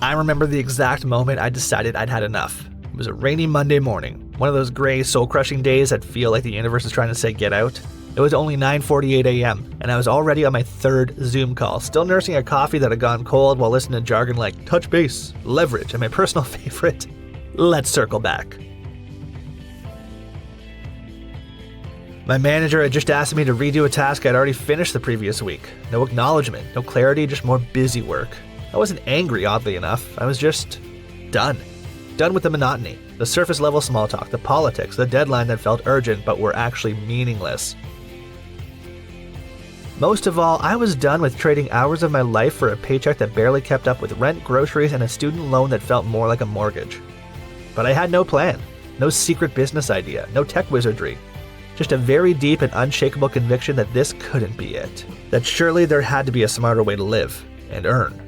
I remember the exact moment I decided I'd had enough. It was a rainy Monday morning, one of those gray, soul-crushing days that feel like the universe is trying to say get out. It was only 9:48 a.m., and I was already on my third Zoom call, still nursing a coffee that had gone cold while listening to jargon like touch base, leverage, and my personal favorite, let's circle back. My manager had just asked me to redo a task I'd already finished the previous week. No acknowledgement, no clarity, just more busy work. I wasn't angry, oddly enough. I was just done. Done with the monotony, the surface-level small talk, the politics, the deadline that felt urgent but were actually meaningless. Most of all, I was done with trading hours of my life for a paycheck that barely kept up with rent, groceries, and a student loan that felt more like a mortgage. But I had no plan, no secret business idea, no tech wizardry. Just a very deep and unshakable conviction that this couldn't be it. That surely there had to be a smarter way to live and earn.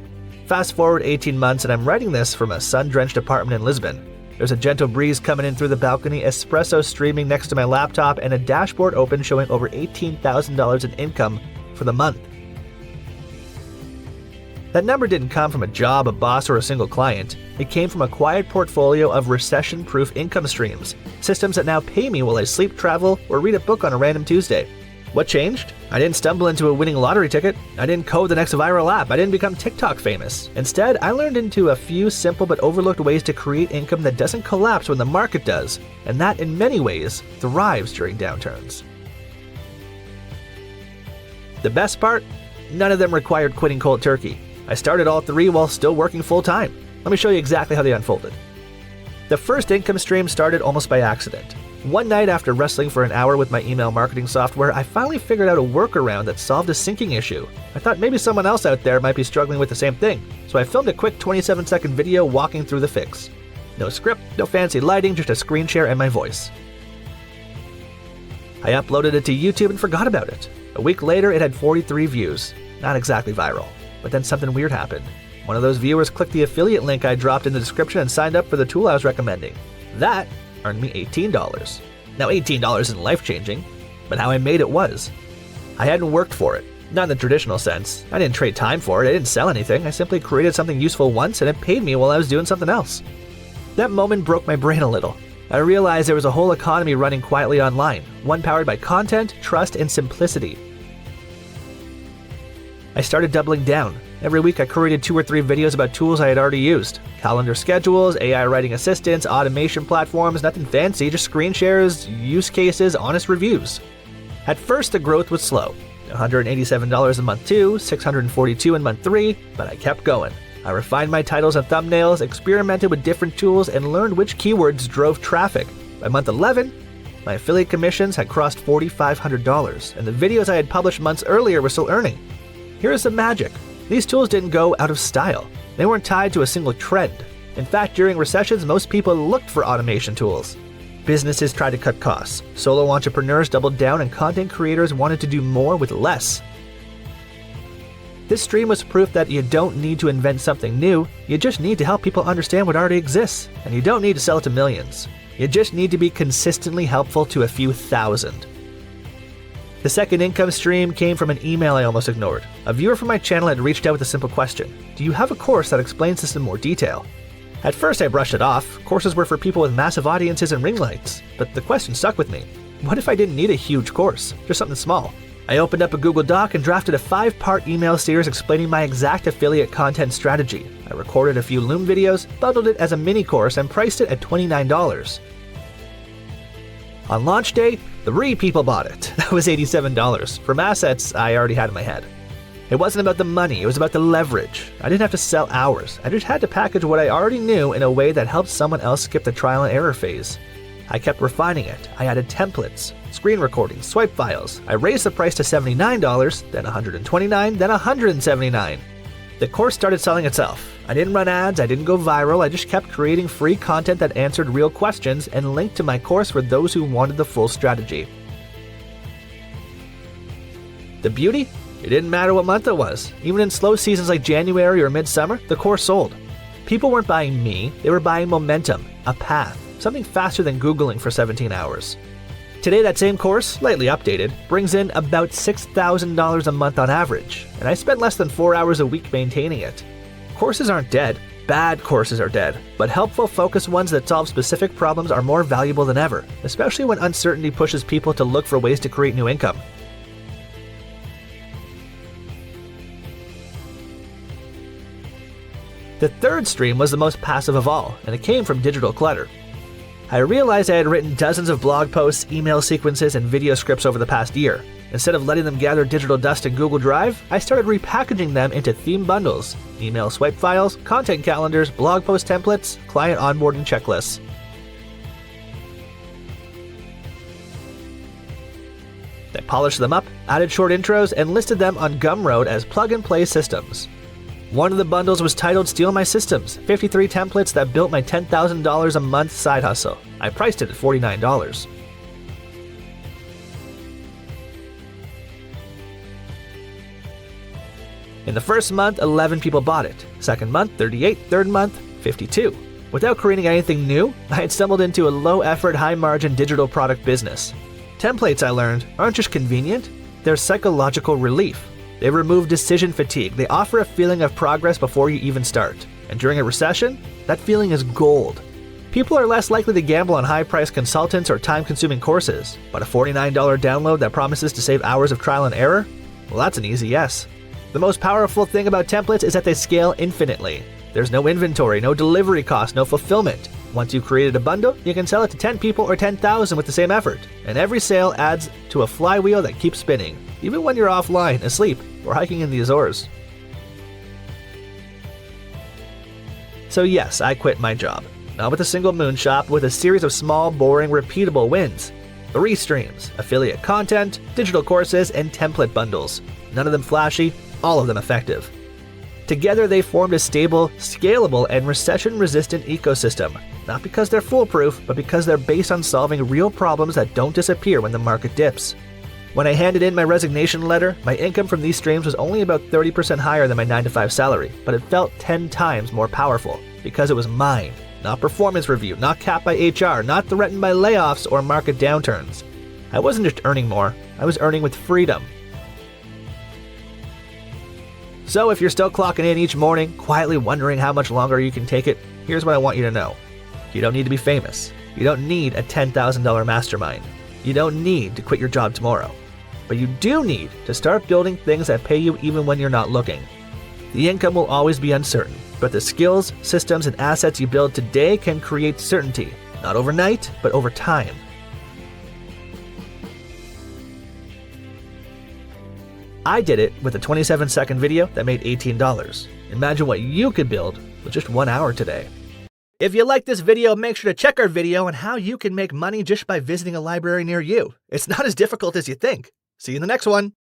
Fast forward 18 months and I'm writing this from a sun-drenched apartment in Lisbon. There's a gentle breeze coming in through the balcony, espresso streaming next to my laptop, and a dashboard open showing over $18,000 in income for the month. That number didn't come from a job, a boss, or a single client. It came from a quiet portfolio of recession-proof income streams, systems that now pay me while I sleep, travel, or read a book on a random Tuesday. What changed? I didn't stumble into a winning lottery ticket. I didn't code the next viral app. I didn't become TikTok famous. Instead, I learned into a few simple but overlooked ways to create income that doesn't collapse when the market does, and that in many ways thrives during downturns. The best part? None of them required quitting cold turkey. I started all three while still working full-time. Let me show you exactly how they unfolded. The first income stream started almost by accident. One night after wrestling for an hour with my email marketing software, I finally figured out a workaround that solved a syncing issue. I thought maybe someone else out there might be struggling with the same thing, so I filmed a quick 27-second video walking through the fix. No script, no fancy lighting, just a screen share and my voice. I uploaded it to YouTube and forgot about it. A week later, it had 43 views. Not exactly viral. But then something weird happened. One of those viewers clicked the affiliate link I dropped in the description and signed up for the tool I was recommending. That earned me $18. Now $18 isn't life-changing, but how I made it was. I hadn't worked for it. Not in the traditional sense. I didn't trade time for it, I didn't sell anything, I simply created something useful once and it paid me while I was doing something else. That moment broke my brain a little. I realized there was a whole economy running quietly online, one powered by content, trust, and simplicity. I started doubling down. Every week I created 2 or 3 videos about tools I had already used. Calendar schedules, AI writing assistants, automation platforms, nothing fancy, just screen shares, use cases, honest reviews. At first the growth was slow. $187 in month 2, $642 in month 3, but I kept going. I refined my titles and thumbnails, experimented with different tools, and learned which keywords drove traffic. By month 11, my affiliate commissions had crossed $4,500, and the videos I had published months earlier were still earning. Here's the magic. These tools didn't go out of style. They weren't tied to a single trend. In fact, during recessions, most people looked for automation tools. Businesses tried to cut costs. Solo entrepreneurs doubled down, and content creators wanted to do more with less. This stream was proof that you don't need to invent something new, you just need to help people understand what already exists, and you don't need to sell it to millions. You just need to be consistently helpful to a few thousand. The second income stream came from an email I almost ignored. A viewer from my channel had reached out with a simple question. Do you have a course that explains this in more detail? At first I brushed it off. Courses were for people with massive audiences and ring lights. But the question stuck with me. What if I didn't need a huge course? Just something small. I opened up a Google Doc and drafted a 5-part email series explaining my exact affiliate content strategy. I recorded a few Loom videos, bundled it as a mini course, and priced it at $29. On launch day, 3 people bought it. That was $87 from assets I already had in my head. It wasn't about the money, it was about the leverage. I didn't have to sell hours. I just had to package what I already knew in a way that helped someone else skip the trial and error phase. I kept refining it. I added templates, screen recordings, swipe files. I raised the price to $79, then $129, then $179. The course started selling itself. I didn't run ads, I didn't go viral, I just kept creating free content that answered real questions and linked to my course for those who wanted the full strategy. The beauty? It didn't matter what month it was. Even in slow seasons like January or midsummer, the course sold. People weren't buying me, they were buying momentum, a path, something faster than Googling for 17 hours. Today that same course, slightly updated, brings in about $6,000 a month on average, and I spend less than 4 hours a week maintaining it. Courses aren't dead, Bad courses are dead, but helpful, focused ones that solve specific problems are more valuable than ever, especially when uncertainty pushes people to look for ways to create new income. The third stream was the most passive of all, and it came from digital clutter. I realized I had written dozens of blog posts, email sequences, and video scripts over the past year. Instead of letting them gather digital dust in Google Drive, I started repackaging them into theme bundles, email swipe files, content calendars, blog post templates, client onboarding checklists. I polished them up, added short intros, and listed them on Gumroad as plug-and-play systems. One of the bundles was titled Steal My Systems, 53 templates that built my $10,000 a month side hustle. I priced it at $49. In the first month, 11 people bought it. Second month, 38. Third month, 52. Without creating anything new, I had stumbled into a low-effort, high-margin digital product business. Templates, I learned, aren't just convenient, they're psychological relief. They remove decision fatigue. They offer a feeling of progress before you even start. And during a recession, that feeling is gold. People are less likely to gamble on high-priced consultants or time-consuming courses, but a $49 download that promises to save hours of trial and error? Well, that's an easy yes. The most powerful thing about templates is that they scale infinitely. There's no inventory, no delivery cost, no fulfillment. Once you've created a bundle, you can sell it to 10 people or 10,000 with the same effort. And every sale adds to a flywheel that keeps spinning, even when you're offline, asleep, or hiking in the Azores. So yes, I quit my job. Not with a single moonshot, but with a series of small, boring, repeatable wins. 3 streams: affiliate content, digital courses, and template bundles. None of them flashy, all of them effective. Together they formed a stable, scalable, and recession-resistant ecosystem, not because they're foolproof, but because they're based on solving real problems that don't disappear when the market dips. When I handed in my resignation letter, my income from these streams was only about 30% higher than my 9-to-5 salary, but it felt 10 times more powerful, because it was mine, not performance review, not capped by HR, not threatened by layoffs or market downturns. I wasn't just earning more, I was earning with freedom. So if you're still clocking in each morning, quietly wondering how much longer you can take it, here's what I want you to know. You don't need to be famous. You don't need a $10,000 mastermind. You don't need to quit your job tomorrow. But you do need to start building things that pay you even when you're not looking. The income will always be uncertain, but the skills, systems, and assets you build today can create certainty, not overnight, but over time. I did it with a 27-second video that made $18. Imagine what you could build with just 1 hour today. If you like this video, make sure to check our video on how you can make money just by visiting a library near you. It's not as difficult as you think. See you in the next one.